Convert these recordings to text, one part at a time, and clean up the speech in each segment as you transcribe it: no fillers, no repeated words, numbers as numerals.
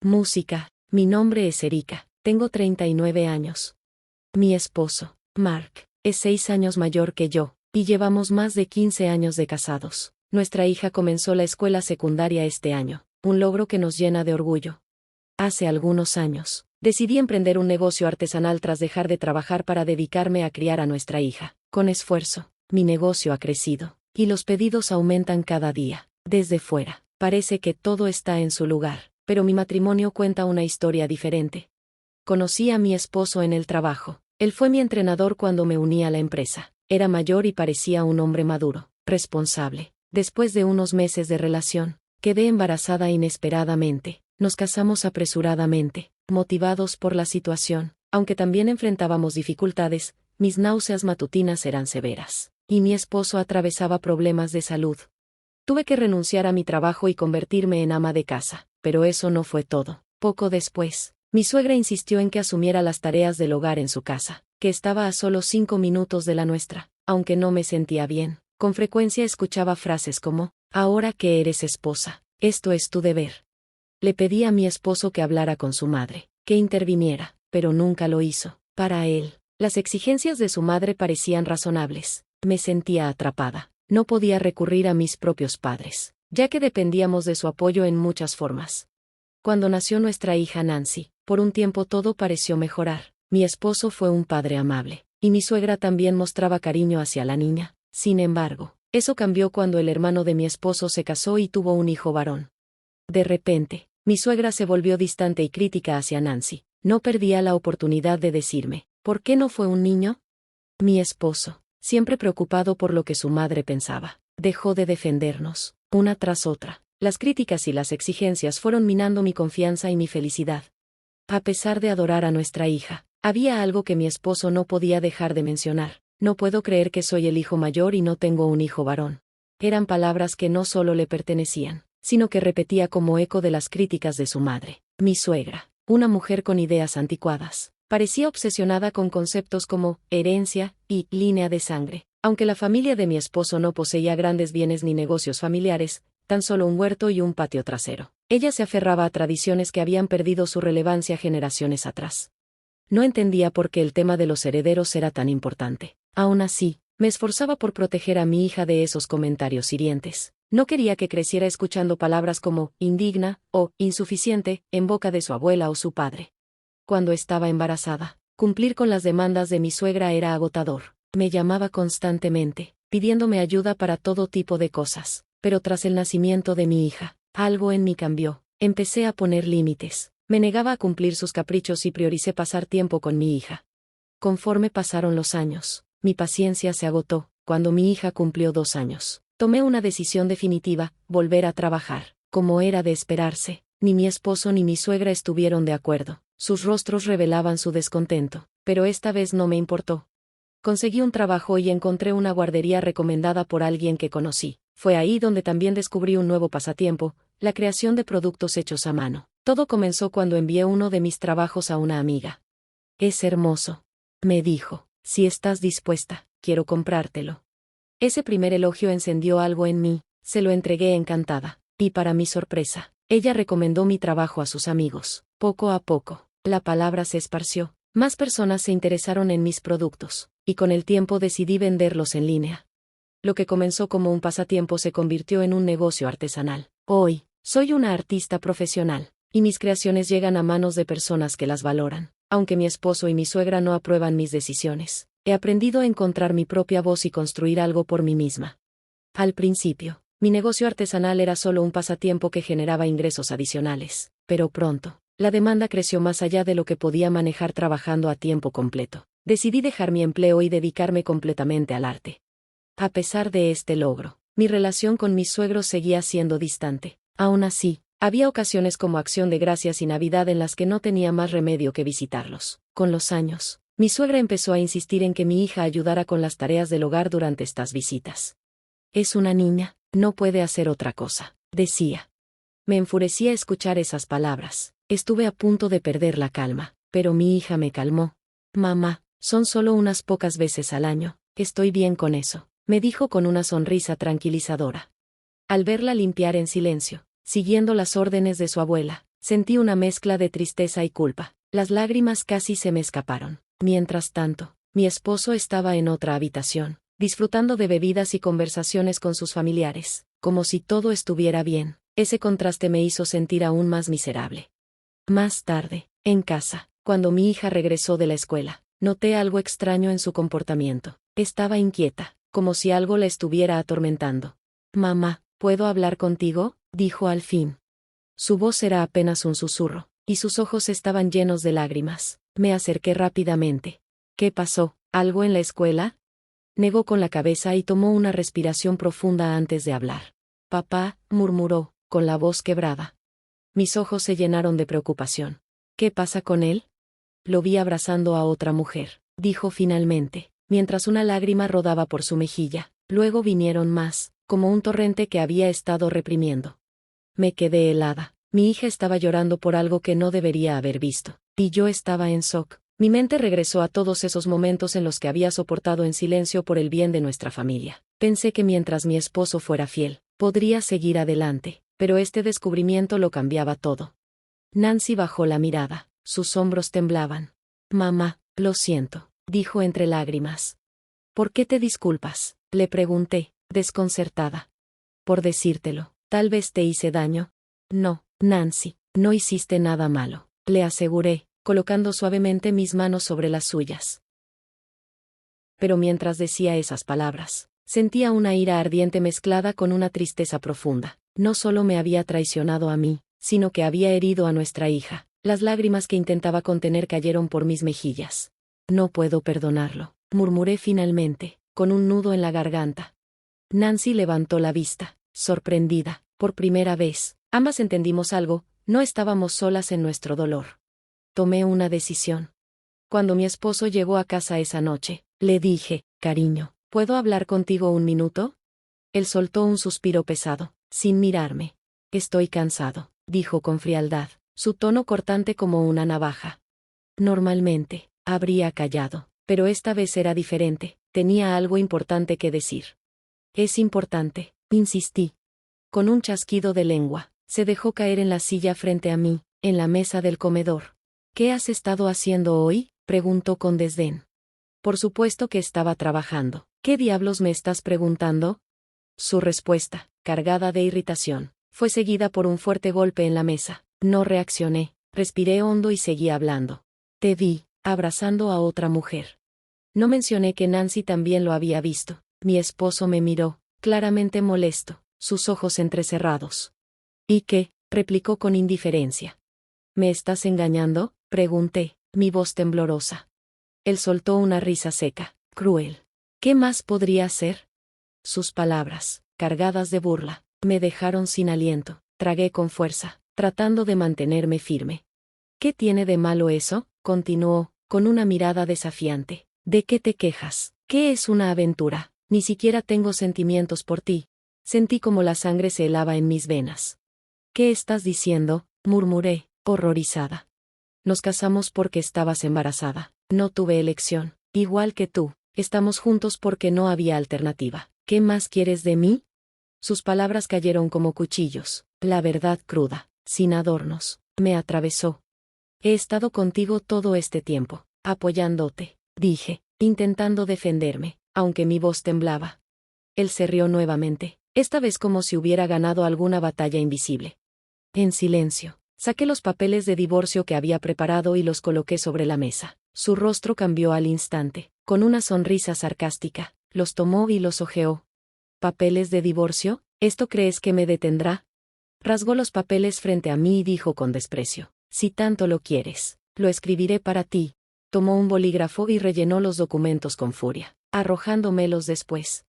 Música. Mi nombre es Erika. Tengo 39 años. Mi esposo, Mark, es 6 años mayor que yo, y llevamos más de 15 años de casados. Nuestra hija comenzó la escuela secundaria este año, un logro que nos llena de orgullo. Hace algunos años, decidí emprender un negocio artesanal tras dejar de trabajar para dedicarme a criar a nuestra hija. Con esfuerzo, mi negocio ha crecido, y los pedidos aumentan cada día. Desde fuera, parece que todo está en su lugar, pero mi matrimonio cuenta una historia diferente. Conocí a mi esposo en el trabajo. Él fue mi entrenador cuando me uní a la empresa. Era mayor y parecía un hombre maduro, responsable. Después de unos meses de relación, quedé embarazada inesperadamente. Nos casamos apresuradamente, motivados por la situación. Aunque también enfrentábamos dificultades, mis náuseas matutinas eran severas, y mi esposo atravesaba problemas de salud. Tuve que renunciar a mi trabajo y convertirme en ama de casa, pero eso no fue todo. Poco después, mi suegra insistió en que asumiera las tareas del hogar en su casa, que estaba a solo 5 minutos de la nuestra. Aunque no me sentía bien, con frecuencia escuchaba frases como, ahora que eres esposa, esto es tu deber. Le pedí a mi esposo que hablara con su madre, que interviniera, pero nunca lo hizo. Para él, las exigencias de su madre parecían razonables. Me sentía atrapada. No podía recurrir a mis propios padres, ya que dependíamos de su apoyo en muchas formas. Cuando nació nuestra hija Nancy, por un tiempo todo pareció mejorar. Mi esposo fue un padre amable, y mi suegra también mostraba cariño hacia la niña. Sin embargo, eso cambió cuando el hermano de mi esposo se casó y tuvo un hijo varón. De repente, mi suegra se volvió distante y crítica hacia Nancy. No perdía la oportunidad de decirme, ¿por qué no fue un niño? Mi esposo, siempre preocupado por lo que su madre pensaba, dejó de defendernos, una tras otra. Las críticas y las exigencias fueron minando mi confianza y mi felicidad. A pesar de adorar a nuestra hija, había algo que mi esposo no podía dejar de mencionar. No puedo creer que soy el hijo mayor y no tengo un hijo varón. Eran palabras que no solo le pertenecían, sino que repetía como eco de las críticas de su madre. Mi suegra, una mujer con ideas anticuadas, parecía obsesionada con conceptos como herencia y línea de sangre. Aunque la familia de mi esposo no poseía grandes bienes ni negocios familiares, tan solo un huerto y un patio trasero, ella se aferraba a tradiciones que habían perdido su relevancia generaciones atrás. No entendía por qué el tema de los herederos era tan importante. Aún así, me esforzaba por proteger a mi hija de esos comentarios hirientes. No quería que creciera escuchando palabras como indigna o insuficiente en boca de su abuela o su padre. Cuando estaba embarazada, cumplir con las demandas de mi suegra era agotador. Me llamaba constantemente, pidiéndome ayuda para todo tipo de cosas. Pero tras el nacimiento de mi hija, algo en mí cambió. Empecé a poner límites. Me negaba a cumplir sus caprichos y prioricé pasar tiempo con mi hija. Conforme pasaron los años, mi paciencia se agotó. Cuando mi hija cumplió 2 años, tomé una decisión definitiva: volver a trabajar. Como era de esperarse, ni mi esposo ni mi suegra estuvieron de acuerdo. Sus rostros revelaban su descontento, pero esta vez no me importó. Conseguí un trabajo y encontré una guardería recomendada por alguien que conocí. Fue ahí donde también descubrí un nuevo pasatiempo, la creación de productos hechos a mano. Todo comenzó cuando envié uno de mis trabajos a una amiga. Es hermoso, me dijo. Si estás dispuesta, quiero comprártelo. Ese primer elogio encendió algo en mí. Se lo entregué encantada, y para mi sorpresa, ella recomendó mi trabajo a sus amigos. Poco a poco, la palabra se esparció. Más personas se interesaron en mis productos, y con el tiempo decidí venderlos en línea. Lo que comenzó como un pasatiempo se convirtió en un negocio artesanal. Hoy, soy una artista profesional, y mis creaciones llegan a manos de personas que las valoran. Aunque mi esposo y mi suegra no aprueban mis decisiones, he aprendido a encontrar mi propia voz y construir algo por mí misma. Al principio, mi negocio artesanal era solo un pasatiempo que generaba ingresos adicionales, pero pronto, la demanda creció más allá de lo que podía manejar trabajando a tiempo completo. Decidí dejar mi empleo y dedicarme completamente al arte. A pesar de este logro, mi relación con mis suegros seguía siendo distante. Aún así, había ocasiones como Acción de Gracias y Navidad en las que no tenía más remedio que visitarlos. Con los años, mi suegra empezó a insistir en que mi hija ayudara con las tareas del hogar durante estas visitas. Es una niña, no puede hacer otra cosa, decía. Me enfurecía escuchar esas palabras. Estuve a punto de perder la calma, pero mi hija me calmó. Mamá, son solo unas pocas veces al año, estoy bien con eso, me dijo con una sonrisa tranquilizadora. Al verla limpiar en silencio, siguiendo las órdenes de su abuela, Sentí una mezcla de tristeza y culpa. Las lágrimas casi se me escaparon. Mientras tanto, mi esposo estaba en otra habitación, disfrutando de bebidas y conversaciones con sus familiares, como si todo estuviera bien. Ese contraste me hizo sentir aún más miserable. Más tarde, en casa, cuando mi hija regresó de la escuela, noté algo extraño en su comportamiento. Estaba inquieta, como si algo la estuviera atormentando. «Mamá, ¿puedo hablar contigo?», dijo al fin. Su voz era apenas un susurro, y sus ojos estaban llenos de lágrimas. Me acerqué rápidamente. «¿Qué pasó? ¿Algo en la escuela?», negó con la cabeza y tomó una respiración profunda antes de hablar. «Papá», murmuró, con la voz quebrada. Mis ojos se llenaron de preocupación. «¿Qué pasa con él?». «Lo vi abrazando a otra mujer», dijo finalmente, mientras una lágrima rodaba por su mejilla. Luego vinieron más, como un torrente que había estado reprimiendo. Me quedé helada. Mi hija estaba llorando por algo que no debería haber visto, y yo estaba en shock. Mi mente regresó a todos esos momentos en los que había soportado en silencio por el bien de nuestra familia. Pensé que mientras mi esposo fuera fiel, podría seguir adelante, pero este descubrimiento lo cambiaba todo. Nancy bajó la mirada, sus hombros temblaban. «Mamá, lo siento», dijo entre lágrimas. «¿Por qué te disculpas?», le pregunté, desconcertada. «Por decírtelo, tal vez te hice daño». «No, Nancy, no hiciste nada malo», le aseguré, colocando suavemente mis manos sobre las suyas. Pero mientras decía esas palabras, sentía una ira ardiente mezclada con una tristeza profunda. No solo me había traicionado a mí, sino que había herido a nuestra hija. Las lágrimas que intentaba contener cayeron por mis mejillas. «No puedo perdonarlo», murmuré finalmente, con un nudo en la garganta. Nancy levantó la vista, sorprendida. Por primera vez, ambas entendimos algo, no estábamos solas en nuestro dolor. Tomé una decisión. Cuando mi esposo llegó a casa esa noche, le dije: «Cariño, ¿puedo hablar contigo un minuto?». Él soltó un suspiro pesado, sin mirarme. «Estoy cansado», dijo con frialdad, su tono cortante como una navaja. Normalmente, habría callado, pero esta vez era diferente, tenía algo importante que decir. «Es importante», insistí. Con un chasquido de lengua, se dejó caer en la silla frente a mí, en la mesa del comedor. «¿Qué has estado haciendo hoy?», preguntó con desdén. Por supuesto que estaba trabajando. «¿Qué diablos me estás preguntando?». Su respuesta, cargada de irritación, fue seguida por un fuerte golpe en la mesa. No reaccioné, respiré hondo y seguí hablando. «Te vi, abrazando a otra mujer». No mencioné que Nancy también lo había visto. Mi esposo me miró, claramente molesto, sus ojos entrecerrados. «¿Y qué?», replicó con indiferencia. «¿Me estás engañando?», pregunté, mi voz temblorosa. Él soltó una risa seca, cruel. «¿Qué más podría hacer?». Sus palabras, cargadas de burla, me dejaron sin aliento. Tragué con fuerza, tratando de mantenerme firme. «¿Qué tiene de malo eso?», continuó, con una mirada desafiante. «¿De qué te quejas? ¿Qué es una aventura? Ni siquiera tengo sentimientos por ti». Sentí como la sangre se helaba en mis venas. «¿Qué estás diciendo?», murmuré, horrorizada. «Nos casamos porque estabas embarazada. No tuve elección. Igual que tú, estamos juntos porque no había alternativa. ¿Qué más quieres de mí?». Sus palabras cayeron como cuchillos. La verdad cruda, sin adornos, me atravesó. «He estado contigo todo este tiempo, apoyándote», dije, intentando defenderme, aunque mi voz temblaba. Él se rió nuevamente, esta vez como si hubiera ganado alguna batalla invisible. En silencio, saqué los papeles de divorcio que había preparado y los coloqué sobre la mesa. Su rostro cambió al instante, con una sonrisa sarcástica. Los tomó y los hojeó. «¿Papeles de divorcio? ¿Esto crees que me detendrá?». Rasgó los papeles frente a mí y dijo con desprecio: «Si tanto lo quieres, lo escribiré para ti». Tomó un bolígrafo y rellenó los documentos con furia, arrojándomelos después.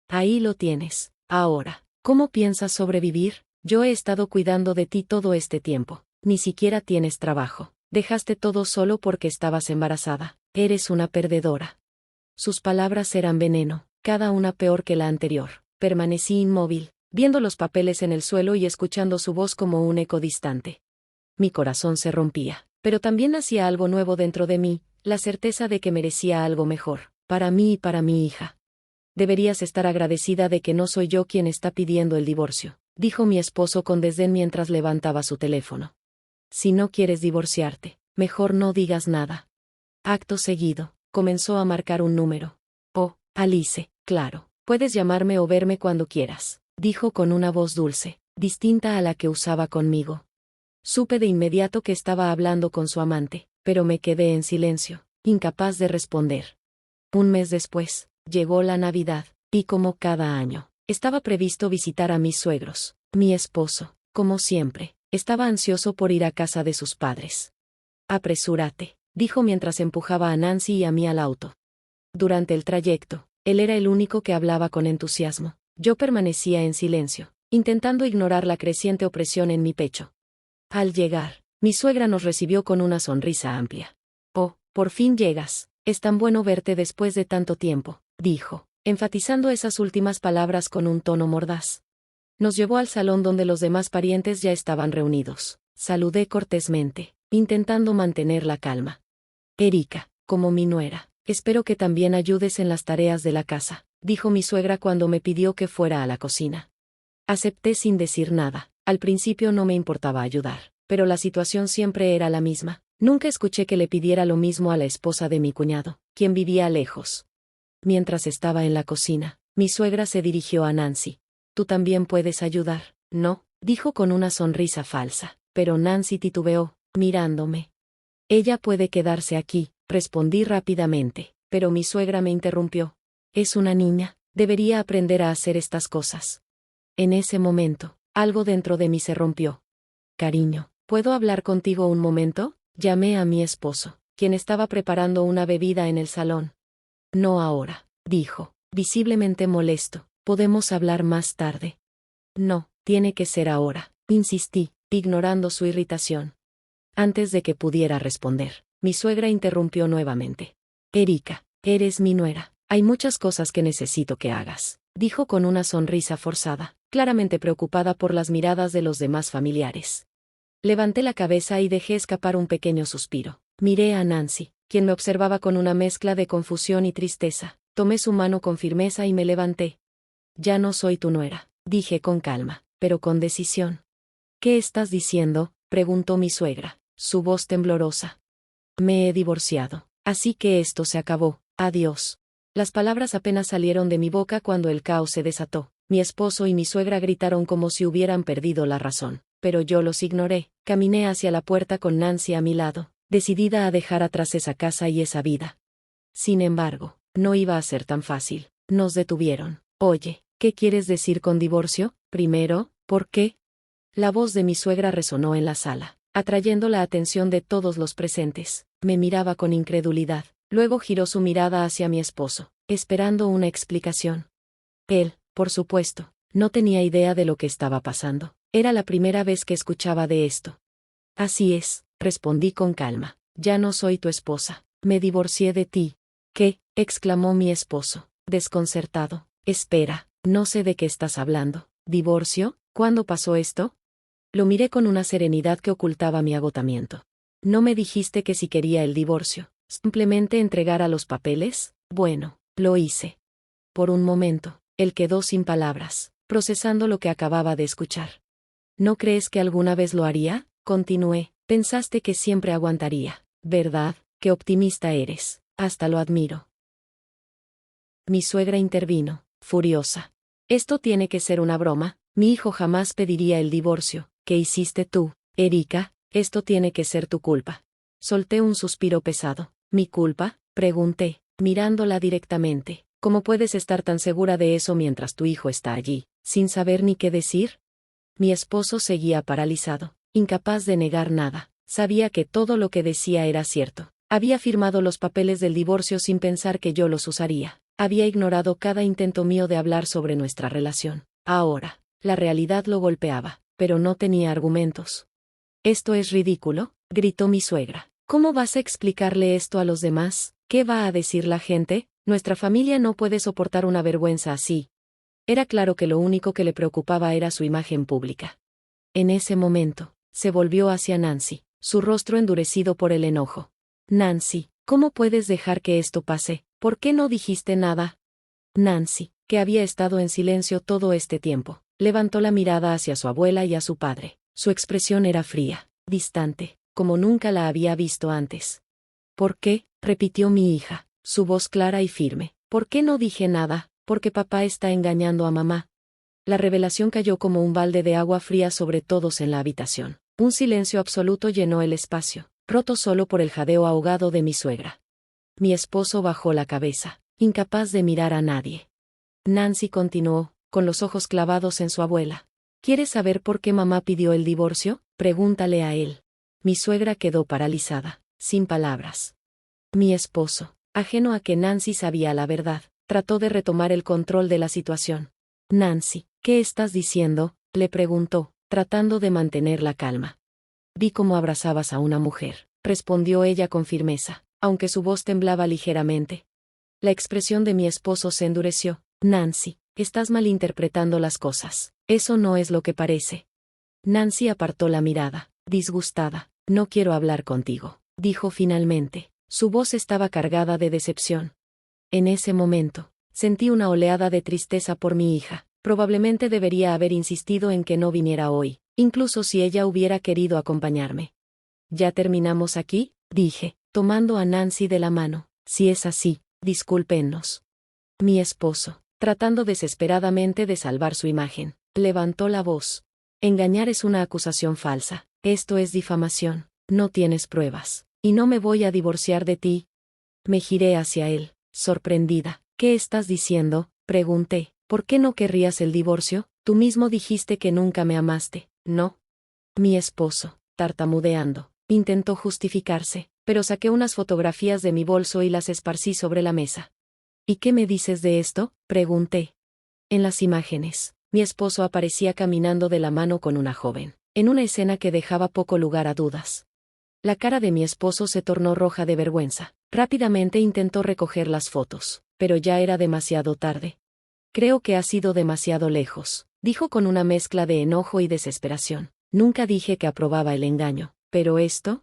«Ahí lo tienes. Ahora, ¿cómo piensas sobrevivir? Yo he estado cuidando de ti todo este tiempo. Ni siquiera tienes trabajo. Dejaste todo solo porque estabas embarazada. Eres una perdedora». Sus palabras eran veneno, cada una peor que la anterior. Permanecí inmóvil, viendo los papeles en el suelo y escuchando su voz como un eco distante. Mi corazón se rompía, pero también nacía algo nuevo dentro de mí, la certeza de que merecía algo mejor, para mí y para mi hija. «Deberías estar agradecida de que no soy yo quien está pidiendo el divorcio», dijo mi esposo con desdén mientras levantaba su teléfono. si no quieres divorciarte, mejor no digas nada. Acto seguido, comenzó a marcar un número. Oh, Alice, claro, puedes llamarme o verme cuando quieras, dijo con una voz dulce, distinta a la que usaba conmigo. Supe de inmediato que estaba hablando con su amante, pero me quedé en silencio, incapaz de responder. Un mes después, llegó la Navidad, y como cada año, estaba previsto visitar a mis suegros. Mi esposo, como siempre, estaba ansioso por ir a casa de sus padres. Apresúrate, dijo mientras empujaba a Nancy y a mí al auto. Durante el trayecto, él era el único que hablaba con entusiasmo. Yo permanecía en silencio, intentando ignorar la creciente opresión en mi pecho. Al llegar, mi suegra nos recibió con una sonrisa amplia. Oh, por fin llegas, es tan bueno verte después de tanto tiempo, dijo, enfatizando esas últimas palabras con un tono mordaz. Nos llevó al salón donde los demás parientes ya estaban reunidos. Saludé cortésmente, intentando mantener la calma. Erika, como mi nuera, espero que también ayudes en las tareas de la casa, dijo mi suegra cuando me pidió que fuera a la cocina. Acepté sin decir nada. Al principio no me importaba ayudar, pero la situación siempre era la misma. Nunca escuché que le pidiera lo mismo a la esposa de mi cuñado, quien vivía lejos. Mientras estaba en la cocina, mi suegra se dirigió a Nancy. Tú también puedes ayudar, ¿no? Dijo con una sonrisa falsa, pero Nancy titubeó, mirándome. Ella puede quedarse aquí, respondí rápidamente, pero mi suegra me interrumpió. Es una niña, debería aprender a hacer estas cosas. En ese momento, algo dentro de mí se rompió. Cariño, ¿puedo hablar contigo un momento? Llamé a mi esposo, quien estaba preparando una bebida en el salón. No ahora, dijo, visiblemente molesto. Podemos hablar más tarde. No, tiene que ser ahora, insistí, ignorando su irritación. Antes de que pudiera responder, mi suegra interrumpió nuevamente. Erika, eres mi nuera, hay muchas cosas que necesito que hagas, dijo con una sonrisa forzada, claramente preocupada por las miradas de los demás familiares. Levanté la cabeza y dejé escapar un pequeño suspiro. Miré a Nancy, quien me observaba con una mezcla de confusión y tristeza. Tomé su mano con firmeza y me levanté. Ya no soy tu nuera, dije con calma, pero con decisión. ¿Qué estás diciendo?, preguntó mi suegra, su voz temblorosa. Me he divorciado, así que esto se acabó, adiós. Las palabras apenas salieron de mi boca cuando el caos se desató. Mi esposo y mi suegra gritaron como si hubieran perdido la razón, pero yo los ignoré. Caminé hacia la puerta con Nancy a mi lado, decidida a dejar atrás esa casa y esa vida. Sin embargo, no iba a ser tan fácil. Nos detuvieron. Oye, ¿qué quieres decir con divorcio? Primero, ¿por qué? La voz de mi suegra resonó en la sala, atrayendo la atención de todos los presentes. Me miraba con incredulidad, luego giró su mirada hacia mi esposo, esperando una explicación. Él, por supuesto, no tenía idea de lo que estaba pasando. Era la primera vez que escuchaba de esto. Así es, respondí con calma. Ya no soy tu esposa. Me divorcié de ti. ¿Qué?, exclamó mi esposo, desconcertado. Espera, no sé de qué estás hablando. ¿Divorcio? ¿Cuándo pasó esto? Lo miré con una serenidad que ocultaba mi agotamiento. ¿No me dijiste que si quería el divorcio, simplemente entregara los papeles? Bueno, lo hice. Por un momento, él quedó sin palabras, procesando lo que acababa de escuchar. ¿No crees que alguna vez lo haría? Continué. Pensaste que siempre aguantaría, ¿verdad? Qué optimista eres. Hasta lo admiro. Mi suegra intervino, furiosa. Esto tiene que ser una broma. Mi hijo jamás pediría el divorcio. ¿Qué hiciste tú, Erika? Esto tiene que ser tu culpa. Solté un suspiro pesado. ¿Mi culpa?, pregunté, mirándola directamente. ¿Cómo puedes estar tan segura de eso mientras tu hijo está allí, sin saber ni qué decir? Mi esposo seguía paralizado, incapaz de negar nada. Sabía que todo lo que decía era cierto. Había firmado los papeles del divorcio sin pensar que yo los usaría. Había ignorado cada intento mío de hablar sobre nuestra relación. Ahora, la realidad lo golpeaba, pero no tenía argumentos. «Esto es ridículo», gritó mi suegra. «¿Cómo vas a explicarle esto a los demás? ¿Qué va a decir la gente? Nuestra familia no puede soportar una vergüenza así». Era claro que lo único que le preocupaba era su imagen pública. En ese momento, se volvió hacia Nancy, su rostro endurecido por el enojo. «Nancy, ¿cómo puedes dejar que esto pase? ¿Por qué no dijiste nada?» Nancy, que había estado en silencio todo este tiempo, levantó la mirada hacia su abuela y a su padre. Su expresión era fría, distante, como nunca la había visto antes. ¿Por qué?, repitió mi hija, su voz clara y firme. ¿Por qué no dije nada? Porque papá está engañando a mamá. La revelación cayó como un balde de agua fría sobre todos en la habitación. Un silencio absoluto llenó el espacio, roto solo por el jadeo ahogado de mi suegra. Mi esposo bajó la cabeza, incapaz de mirar a nadie. Nancy continuó, con los ojos clavados en su abuela. ¿Quieres saber por qué mamá pidió el divorcio? Pregúntale a él. Mi suegra quedó paralizada, sin palabras. Mi esposo, ajeno a que Nancy sabía la verdad, trató de retomar el control de la situación. Nancy, ¿qué estás diciendo?, le preguntó, tratando de mantener la calma. Vi cómo abrazabas a una mujer, respondió ella con firmeza, aunque su voz temblaba ligeramente. La expresión de mi esposo se endureció. Nancy, estás malinterpretando las cosas. Eso no es lo que parece. Nancy apartó la mirada, disgustada. No quiero hablar contigo, dijo finalmente. Su voz estaba cargada de decepción. En ese momento, sentí una oleada de tristeza por mi hija. Probablemente debería haber insistido en que no viniera hoy, incluso si ella hubiera querido acompañarme. ¿Ya terminamos aquí?, dije, tomando a Nancy de la mano. Si es así, discúlpenos. Mi esposo, tratando desesperadamente de salvar su imagen, levantó la voz. Engañar es una acusación falsa. Esto es difamación. No tienes pruebas. Y no me voy a divorciar de ti. Me giré hacia él, sorprendida. ¿Qué estás diciendo?, pregunté. ¿Por qué no querrías el divorcio? Tú mismo dijiste que nunca me amaste, ¿no? Mi esposo, tartamudeando, intentó justificarse, pero saqué unas fotografías de mi bolso y las esparcí sobre la mesa. ¿Y qué me dices de esto?, pregunté. En las imágenes, mi esposo aparecía caminando de la mano con una joven, en una escena que dejaba poco lugar a dudas. La cara de mi esposo se tornó roja de vergüenza. Rápidamente intentó recoger las fotos, pero ya era demasiado tarde. Creo que has ido demasiado lejos, dijo con una mezcla de enojo y desesperación. Nunca dije que aprobaba el engaño, pero esto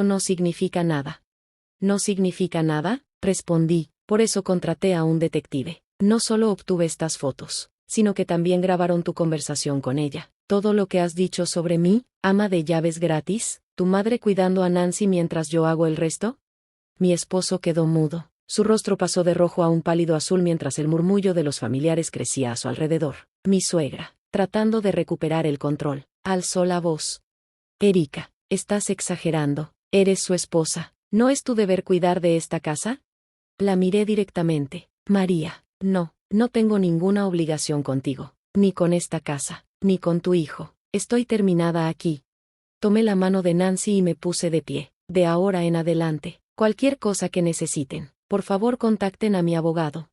no significa nada. ¿No significa nada?, respondí. Por eso contraté a un detective. No solo obtuve estas fotos, sino que también grabaron tu conversación con ella. Todo lo que has dicho sobre mí, ama de llaves gratis, tu madre cuidando a Nancy mientras yo hago el resto. Mi esposo quedó mudo. Su rostro pasó de rojo a un pálido azul mientras el murmullo de los familiares crecía a su alrededor. Mi suegra, tratando de recuperar el control, alzó la voz. Erika, estás exagerando. Eres su esposa. ¿No es tu deber cuidar de esta casa? La miré directamente. María, no tengo ninguna obligación contigo, ni con esta casa, ni con tu hijo. Estoy terminada aquí. Tomé la mano de Nancy y me puse de pie. De ahora en adelante, cualquier cosa que necesiten, por favor contacten a mi abogado.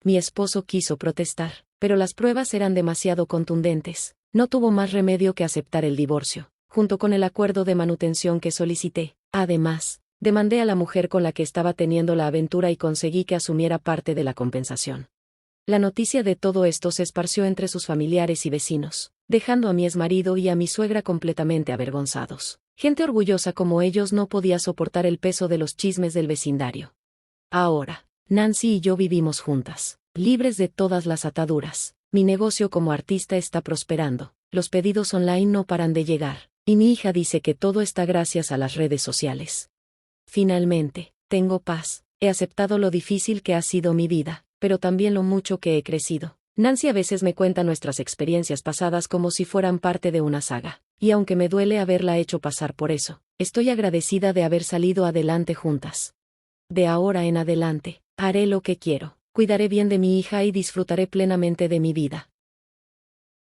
Mi esposo quiso protestar, pero las pruebas eran demasiado contundentes. No tuvo más remedio que aceptar el divorcio, junto con el acuerdo de manutención que solicité. Además, demandé a la mujer con la que estaba teniendo la aventura y conseguí que asumiera parte de la compensación. La noticia de todo esto se esparció entre sus familiares y vecinos, dejando a mi exmarido y a mi suegra completamente avergonzados. Gente orgullosa como ellos no podía soportar el peso de los chismes del vecindario. Ahora, Nancy y yo vivimos juntas, libres de todas las ataduras. Mi negocio como artista está prosperando, los pedidos online no paran de llegar, y mi hija dice que todo está gracias a las redes sociales. Finalmente, tengo paz. He aceptado lo difícil que ha sido mi vida, pero también lo mucho que he crecido. Nancy a veces me cuenta nuestras experiencias pasadas como si fueran parte de una saga, y aunque me duele haberla hecho pasar por eso, estoy agradecida de haber salido adelante juntas. De ahora en adelante, haré lo que quiero, cuidaré bien de mi hija y disfrutaré plenamente de mi vida.